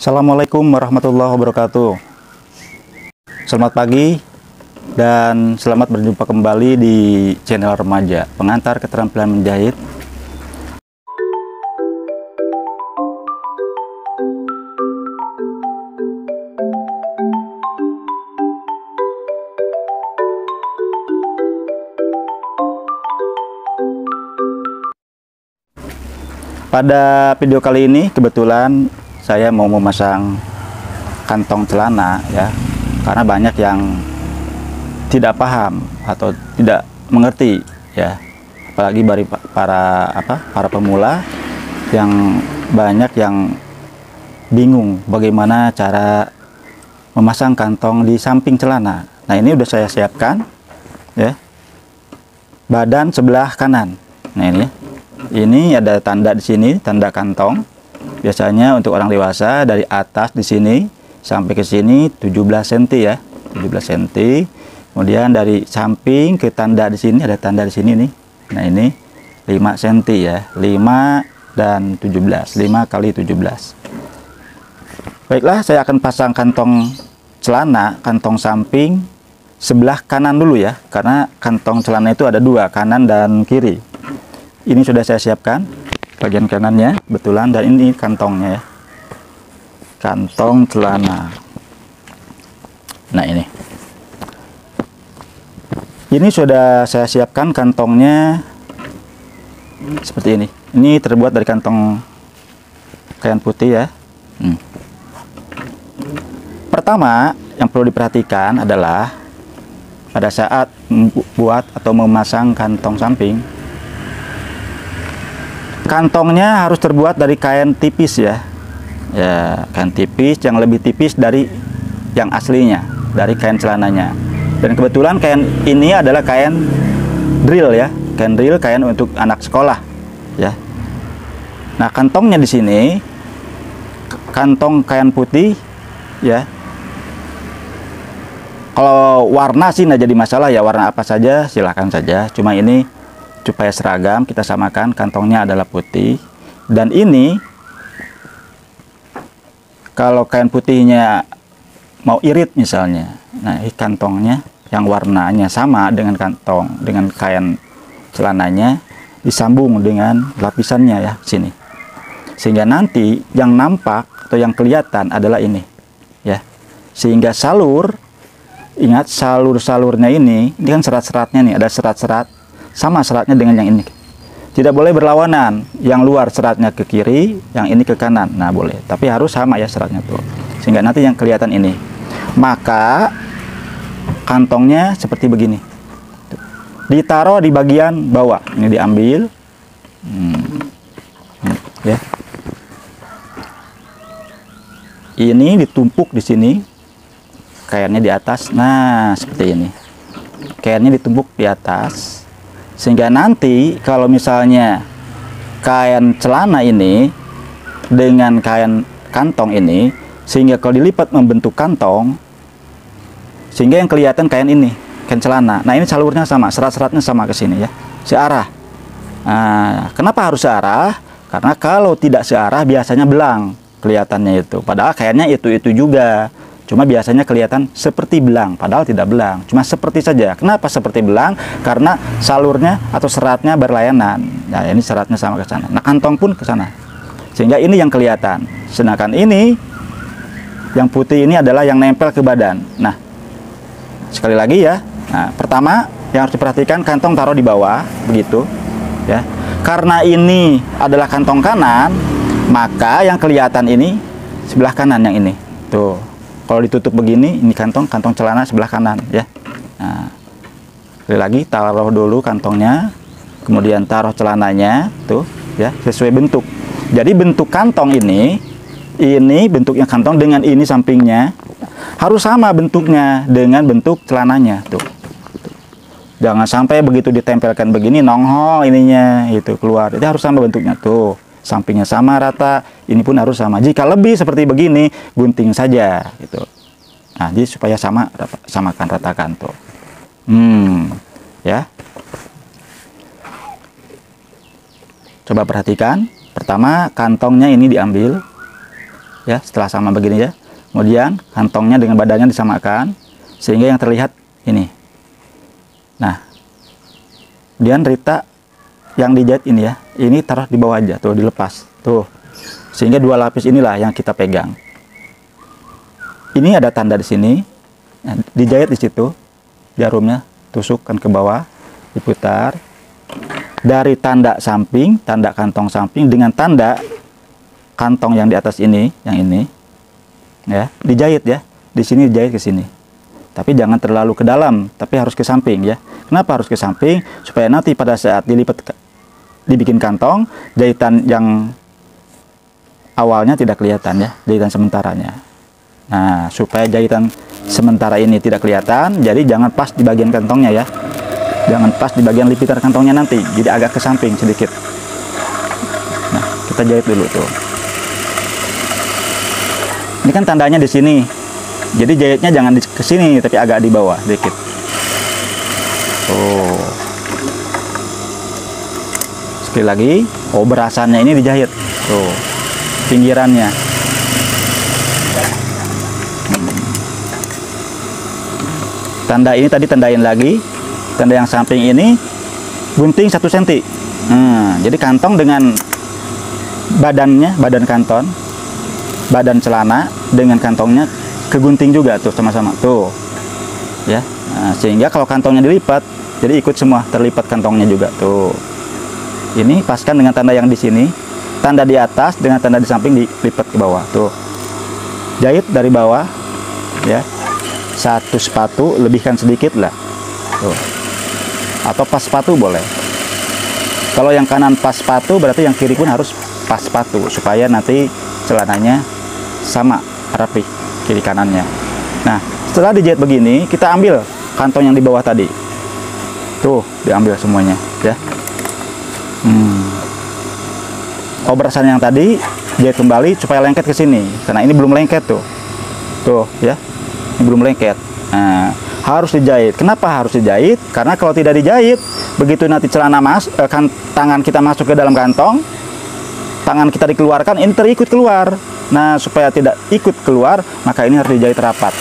Assalamualaikum warahmatullahi wabarakatuh. Selamat pagi dan selamat berjumpa kembali di channel Remaja Pengantar Keterampilan Menjahit. Pada video kali ini kebetulan saya mau memasang kantong celana ya, karena banyak yang tidak paham atau tidak mengerti ya, apalagi dari para pemula yang banyak yang bingung bagaimana cara memasang kantong di samping celana. Nah, ini udah saya siapkan ya, badan sebelah kanan. Nah, ini ada tanda di sini, tanda kantong. Biasanya untuk orang dewasa dari atas di sini sampai ke sini 17 cm ya, 17 cm. Kemudian dari samping ke tanda di sini ada tanda di sini nih. Nah, ini 5 cm ya, 5 dan 17, 5 kali 17. Baiklah, saya akan pasang kantong celana, kantong samping sebelah kanan dulu ya, karena kantong celana itu ada dua, kanan dan kiri. Ini sudah saya siapkan bagian kanannya betulan, dan ini kantongnya ya, kantong celana. Nah, ini sudah saya siapkan kantongnya seperti ini. Ini terbuat dari kantong kain putih ya. Pertama yang perlu diperhatikan adalah pada saat membuat atau memasang kantong samping, kantongnya harus terbuat dari kain tipis ya. Ya, kain tipis yang lebih tipis dari yang aslinya, dari kain celananya. Dan kebetulan kain ini adalah kain drill ya, kain drill, kain untuk anak sekolah ya. Nah, kantongnya di sini kantong kain putih ya. Kalau warna sih nggak jadi masalah ya, warna apa saja silahkan saja. Cuma ini supaya seragam kita samakan, kantongnya adalah putih. Dan ini kalau kain putihnya mau irit misalnya, nah ini kantongnya yang warnanya sama dengan kantong, dengan kain celananya, disambung dengan lapisannya ya sini, sehingga nanti yang nampak atau yang kelihatan adalah ini ya. Sehingga ingat salurnya ini kan serat-seratnya nih, ada serat-serat sama seratnya dengan yang ini. Tidak boleh berlawanan, yang luar seratnya ke kiri, yang ini ke kanan. Nah, boleh, tapi harus sama ya seratnya tuh, sehingga nanti yang kelihatan ini. Maka kantongnya seperti begini, ditaruh di bagian bawah. Ini diambil ya, ini ditumpuk di sini, kainnya di atas. Nah, seperti ini, kainnya ditumpuk di atas, sehingga nanti kalau misalnya kain celana ini dengan kain kantong ini, sehingga kalau dilipat membentuk kantong, sehingga yang kelihatan kain ini, kain celana. Nah, ini salurnya sama, serat-seratnya sama ke sini ya, searah. Nah, kenapa harus searah? Karena kalau tidak searah biasanya belang kelihatannya itu, padahal kainnya itu juga. Cuma biasanya kelihatan seperti belang, padahal tidak belang, cuma seperti saja. Kenapa seperti belang? Karena salurnya atau seratnya berlayanan. Nah, ini seratnya sama ke sana. Nah, kantong pun ke sana, sehingga ini yang kelihatan. Sedangkan ini yang putih ini adalah yang nempel ke badan. Nah, sekali lagi ya. Nah, pertama yang harus diperhatikan, kantong taruh di bawah begitu ya. Karena ini adalah kantong kanan, maka yang kelihatan ini sebelah kanan, yang ini tuh. Kalau ditutup begini, ini kantong celana sebelah kanan ya. Nah, sekali lagi taruh dulu kantongnya, kemudian taruh celananya tuh ya, sesuai bentuk. Jadi bentuk kantong ini bentuknya kantong dengan ini sampingnya harus sama bentuknya dengan bentuk celananya tuh. Jangan sampai begitu ditempelkan begini nongol ininya itu keluar. Itu harus sama bentuknya tuh. Sampingnya sama rata, ini pun harus sama. Jika lebih seperti begini, gunting saja gitu. Nah, jadi supaya samakan ratakan tuh. Ya. Coba perhatikan. Pertama, kantongnya ini diambil. ya, setelah sama begini ya. Kemudian kantongnya dengan badannya disamakan sehingga yang terlihat ini. Nah, kemudian Rita yang dijahit ini ya, ini taruh di bawah aja tuh, dilepas tuh, sehingga 2 lapis inilah yang kita pegang. Ini ada tanda di sini, nah, dijahit di situ, jarumnya tusukkan ke bawah, diputar dari tanda samping, tanda kantong samping dengan tanda kantong yang di atas ini, yang ini, ya, dijahit ya, di sini dijahit ke sini. Tapi jangan terlalu ke dalam, tapi harus ke samping ya. Kenapa harus ke samping? Supaya nanti pada saat dilipat, dibikin kantong, jahitan yang awalnya tidak kelihatan ya, jahitan sementaranya. Nah, supaya jahitan sementara ini tidak kelihatan, jadi jangan pas di bagian kantongnya ya. Jangan pas di bagian lipitan kantongnya nanti, jadi agak ke samping sedikit. Nah, kita jahit dulu tuh. Ini kan tandanya di sini. Jadi jahitnya jangan ke sini, tapi agak di bawah sedikit. Oh. Sekali lagi, oh berasannya ini dijahit. Tuh. Pinggirannya. Tanda ini tadi tandain lagi. Tanda yang samping ini gunting 1 cm. Jadi kantong dengan badannya, badan kanton, badan celana dengan kantongnya kegunting juga tuh sama-sama tuh ya. Nah, sehingga kalau kantongnya dilipat jadi ikut semua, terlipat kantongnya juga tuh. Ini paskan dengan tanda yang di sini, tanda di atas dengan tanda di samping dilipat ke bawah tuh. Jahit dari bawah ya, 1 sepatu, lebihkan sedikit lah tuh, atau pas sepatu boleh. Kalau yang kanan pas sepatu berarti yang kiri pun harus pas sepatu supaya nanti celananya sama rapi kiri kanannya. Nah, setelah dijahit begini, kita ambil kantong yang di bawah tadi. Tuh, diambil semuanya, ya. Oberasan yang tadi jahit kembali supaya lengket ke sini. Karena ini belum lengket tuh. Tuh, ya. Ini belum lengket. Nah, harus dijahit. Kenapa harus dijahit? Karena kalau tidak dijahit, begitu nanti celana tangan kita masuk ke dalam kantong, tangan kita dikeluarkan, ini terikut keluar. Nah, supaya tidak ikut keluar, maka ini harus dijahit rapat.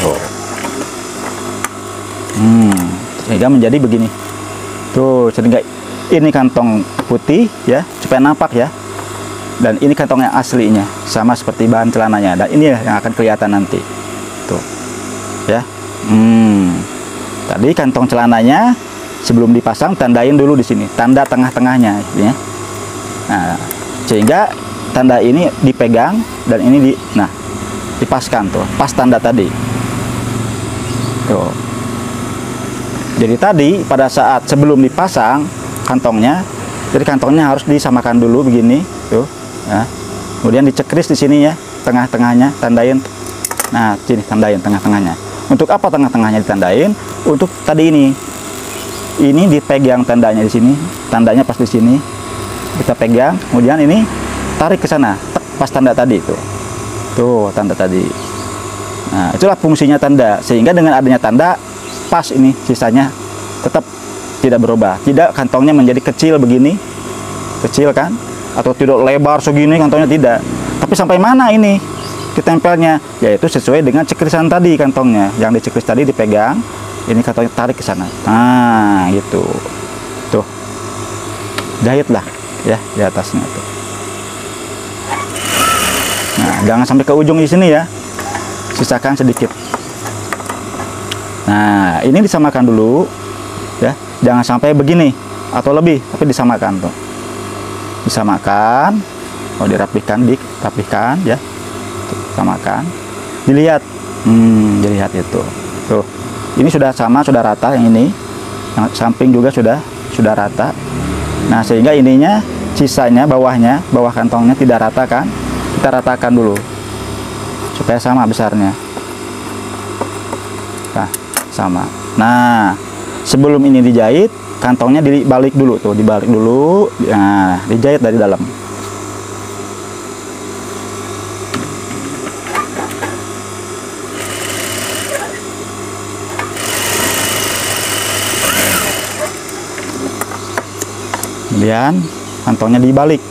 Oh. Sehingga menjadi begini. Tuh, sehingga ini kantong putih ya, supaya nampak ya. Dan ini kantong yang aslinya, sama seperti bahan celananya. Dan ini yang akan kelihatan nanti. Tuh. Ya. Tadi kantong celananya sebelum dipasang tandain dulu di sini, tanda tengah-tengahnya ya. Nah, sehingga tanda ini dipegang dan ini dipaskan tuh, pas tanda tadi. Tuh. Jadi tadi pada saat sebelum dipasang kantongnya, jadi kantongnya harus disamakan dulu begini, tuh. Ya. Kemudian dicekris di sini ya, tengah-tengahnya tandain. Nah, sini tandain tengah-tengahnya. Untuk apa tengah-tengahnya ditandain? Untuk tadi ini dipegang tandanya di sini, tandanya pas di sini. Kita pegang, kemudian ini tarik ke sana, pas tanda tadi itu. Tuh, tanda tadi. Nah, itulah fungsinya tanda. Sehingga dengan adanya tanda, pas ini sisanya tetap tidak berubah. Tidak kantongnya menjadi kecil begini. Kecil kan? Atau tidak lebar segini kantongnya, tidak. Tapi sampai mana ini ditempelnya? Yaitu sesuai dengan cekrisan tadi kantongnya. Yang dicekris tadi dipegang, ini kantongnya tarik ke sana. Nah, gitu. Tuh. Jahitlah ya di atasnya tuh. Nah, jangan sampai ke ujung di sini ya, sisakan sedikit. Nah, ini disamakan dulu ya, jangan sampai begini atau lebih, tapi disamakan tuh, disamakan. Oh, dirapihkan ya, tuh, samakan, dilihat, dilihat itu tuh, ini sudah sama, sudah rata. Yang ini yang samping juga sudah rata. Nah, sehingga ininya sisanya bawah kantongnya tidak rata kan, kita ratakan dulu supaya sama besarnya. Nah, sama. Nah, sebelum ini dijahit, kantongnya dibalik dulu tuh, dibalik dulu. Nah, dijahit dari dalam. Kemudian kantongnya dibalik.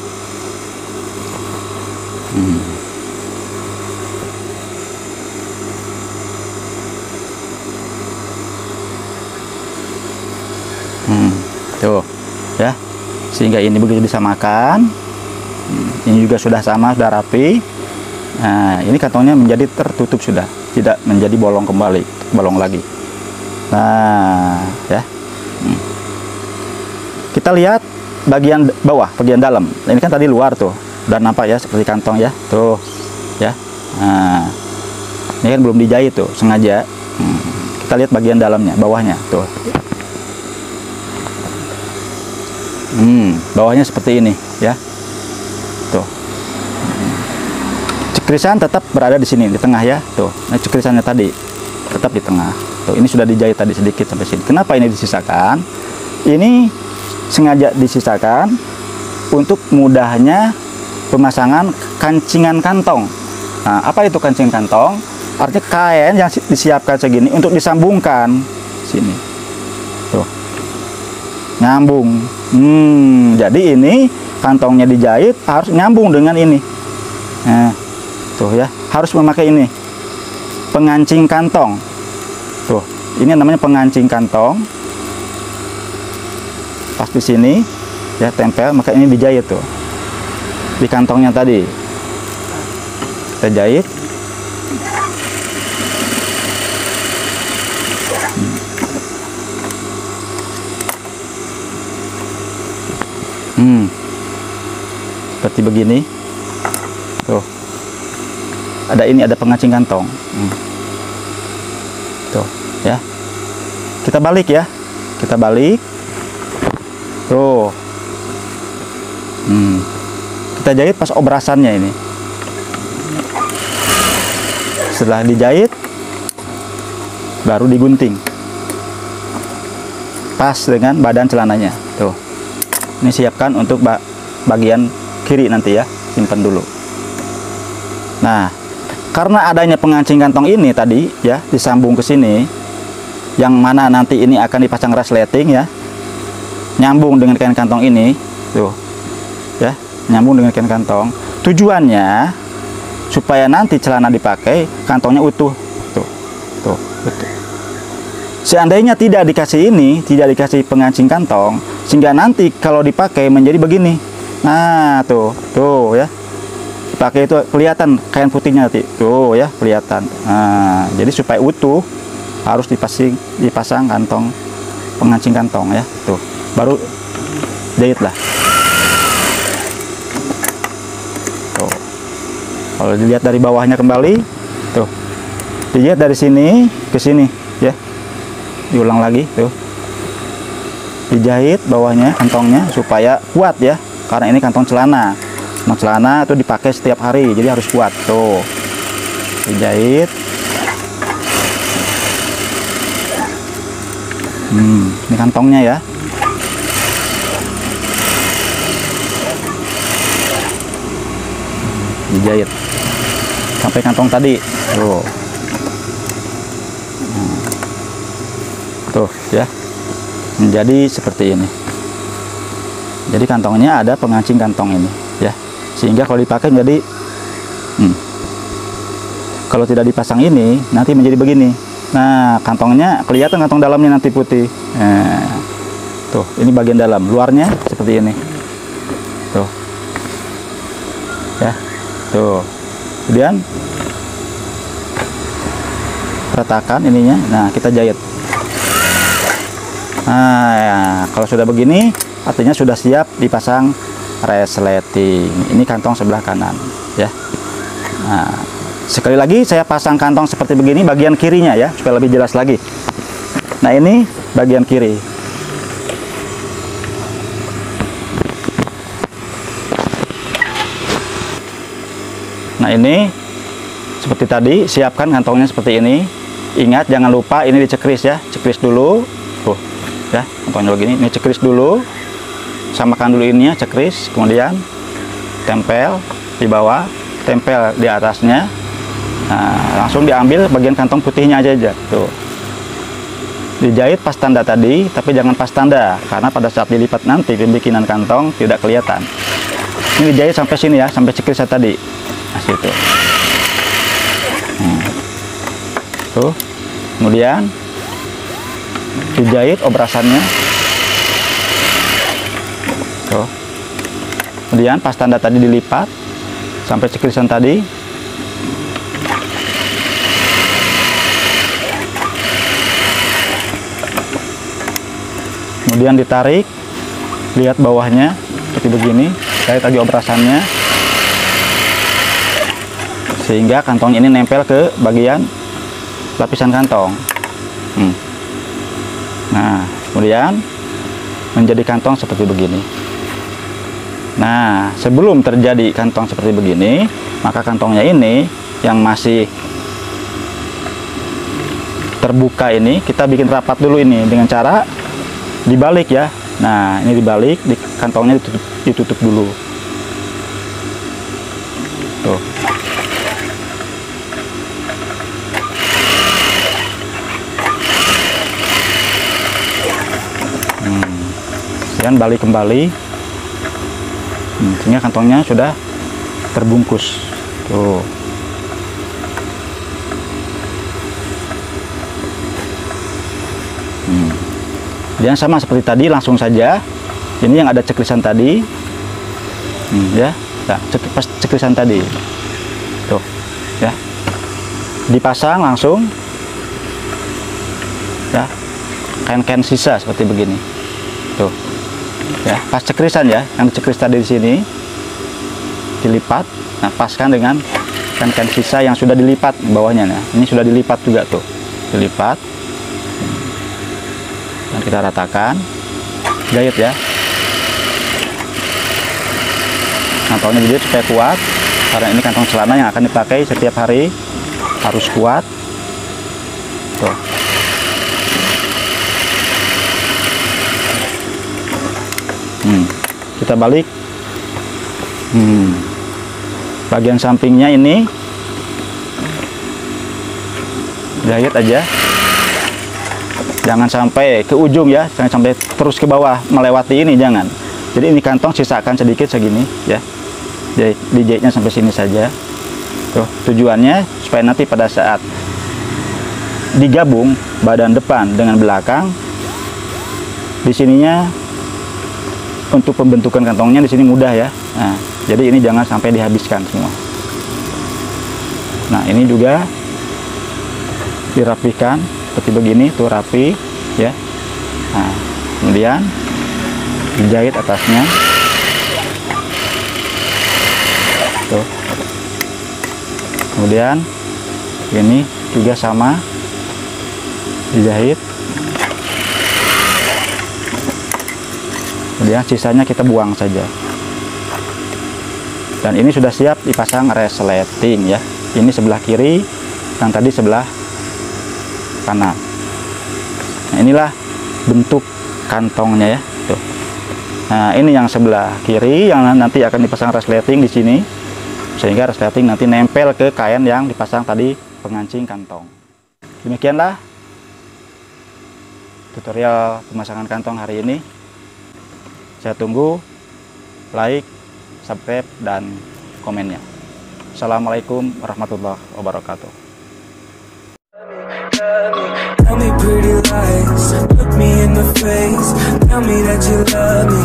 tuh ya, sehingga ini begitu disamakan. Ini juga sudah sama, sudah rapi. Nah, ini kantongnya menjadi tertutup sudah, tidak menjadi bolong kembali, bolong lagi. Nah, ya. Kita lihat bagian bawah, bagian dalam. Ini kan tadi luar tuh, udah nampak ya seperti kantong ya, tuh, ya. Nah, ini kan belum dijahit tuh, sengaja. Kita lihat bagian dalamnya, bawahnya, tuh. Bawahnya seperti ini, ya. Tuh. Cekrisan tetap berada di sini, di tengah ya, tuh. Nah, cekrisannya tadi tetap di tengah. Tuh, ini sudah dijahit tadi sedikit sampai sini. Kenapa ini disisakan? Ini sengaja disisakan untuk mudahnya pemasangan kancingan kantong. Nah, apa itu kancingan kantong? Artinya kain yang disiapkan segini untuk disambungkan sini. Tuh. Nyambung. Jadi ini kantongnya dijahit harus nyambung dengan ini. Nah, tuh ya, harus memakai ini. Pengancing kantong. Tuh, ini namanya pengancing kantong. Pas di sini ya tempel, maka ini dijahit tuh. Di kantongnya tadi. Kita jahit. Seperti begini. Tuh. Ada pengancing kantong. Tuh, ya. Kita balik ya. Kita balik. Tuh. Kita jahit pas obrasannya ini. Setelah dijahit baru digunting. Pas dengan badan celananya. Tuh. Ini siapkan untuk bagian kiri nanti ya, simpan dulu. Nah, karena adanya pengancing kantong ini tadi ya, disambung ke sini, yang mana nanti ini akan dipasang resleting ya, nyambung dengan kain kantong ini, tuh, ya, nyambung dengan kain kantong. Tujuannya supaya nanti celana dipakai kantongnya utuh, tuh, utuh. Seandainya tidak dikasih ini, tidak dikasih pengancing kantong, sehingga nanti kalau dipakai menjadi begini. Nah, tuh ya. Pakai itu kelihatan kain putihnya nanti. Tuh ya, kelihatan. Nah, jadi supaya utuh harus dipasang kantong, pengancing kantong ya. Tuh. Baru jahit lah. Tuh. Kalau dilihat dari bawahnya kembali, tuh. Dilihat dari sini ke sini ya. Diulang lagi tuh, dijahit bawahnya kantongnya supaya kuat ya, karena ini kantong celana. Kantong celana itu dipakai setiap hari, jadi harus kuat. Tuh, dijahit. Ini kantongnya ya. Dijahit sampai kantong tadi. Tuh. Tuh ya, menjadi seperti ini. Jadi kantongnya ada pengancing kantong ini ya, sehingga kalau dipakai menjadi kalau tidak dipasang ini nanti menjadi begini. Nah, kantongnya kelihatan, kantong dalamnya nanti putih. Nah, tuh, ini bagian dalam, luarnya seperti ini. Tuh ya, tuh. Kemudian retakan ininya. Nah, kita jahit. Nah, ya, kalau sudah begini artinya sudah siap dipasang resleting. Ini kantong sebelah kanan ya. Nah, sekali lagi saya pasang kantong seperti begini bagian kirinya ya, supaya lebih jelas lagi. Nah, ini bagian kiri. Nah, ini seperti tadi, siapkan kantongnya seperti ini. Ingat jangan lupa ini dicekris ya, cekris dulu. Tuh ya, kantongnya begini, ini cekris dulu, samakan dulu ininya, cekris, kemudian tempel di bawah, tempel di atasnya. Nah, langsung diambil bagian kantong putihnya aja. Tuh, dijahit pas tanda tadi, tapi jangan pas tanda, karena pada saat dilipat nanti pembikinan kantong tidak kelihatan. Ini dijahit sampai sini ya, sampai cekris tadi. Nah, situ. Tuh, kemudian dijahit obrasannya. Tuh. Kemudian pas tanda tadi dilipat sampai cekrisan tadi. Kemudian ditarik, lihat bawahnya seperti begini, tarik lagi obrasannya, sehingga kantong ini nempel ke bagian lapisan kantong. Nah, kemudian menjadi kantong seperti begini. Nah, sebelum terjadi kantong seperti begini, maka kantongnya ini yang masih terbuka ini kita bikin rapat dulu ini dengan cara dibalik ya. Nah, ini dibalik, di kantongnya ditutup dulu. Tuh. Kemudian balik kembali. Sehingga kantongnya sudah terbungkus. Tuh. Dan sama seperti tadi, langsung saja ini yang ada cekrisan tadi, ya, nah, pas cekrisan tadi, tuh, ya, dipasang langsung, ya, kain-kain sisa seperti begini, tuh, ya, pas cekrisan ya, yang cekris tadi di sini dilipat, nah paskan dengan kain-kain sisa yang sudah dilipat bawahnya, nah ini sudah dilipat juga tuh, dilipat. Dan kita ratakan, jahit ya, kantongnya dijahit supaya kuat, karena ini kantong celana yang akan dipakai setiap hari, harus kuat. Tuh. Kita balik, bagian sampingnya ini jahit aja. Jangan sampai ke ujung ya, jangan sampai terus ke bawah melewati ini, jangan. Jadi ini kantong sisakan sedikit segini ya, dijahitnya sampai sini saja. Tuh, tujuannya supaya nanti pada saat digabung badan depan dengan belakang, di sininya untuk pembentukan kantongnya di sini mudah ya. Nah, jadi ini jangan sampai dihabiskan semua. Nah, ini juga dirapikan seperti begini, tuh rapi ya. Nah, kemudian dijahit atasnya, tuh. Kemudian ini juga sama, dijahit. Kemudian sisanya kita buang saja. Dan ini sudah siap dipasang resleting ya. Ini sebelah kiri, yang tadi sebelah kanan. Nah, inilah bentuk kantongnya ya. Tuh. Nah, ini yang sebelah kiri yang nanti akan dipasang resleting di sini, sehingga resleting nanti nempel ke kain yang dipasang tadi pengancing kantong. Demikianlah tutorial pemasangan kantong hari ini. Saya tunggu like, subscribe, dan komennya. Assalamualaikum warahmatullahi wabarakatuh. Tell me pretty lies, look me in the face, tell me that you love me.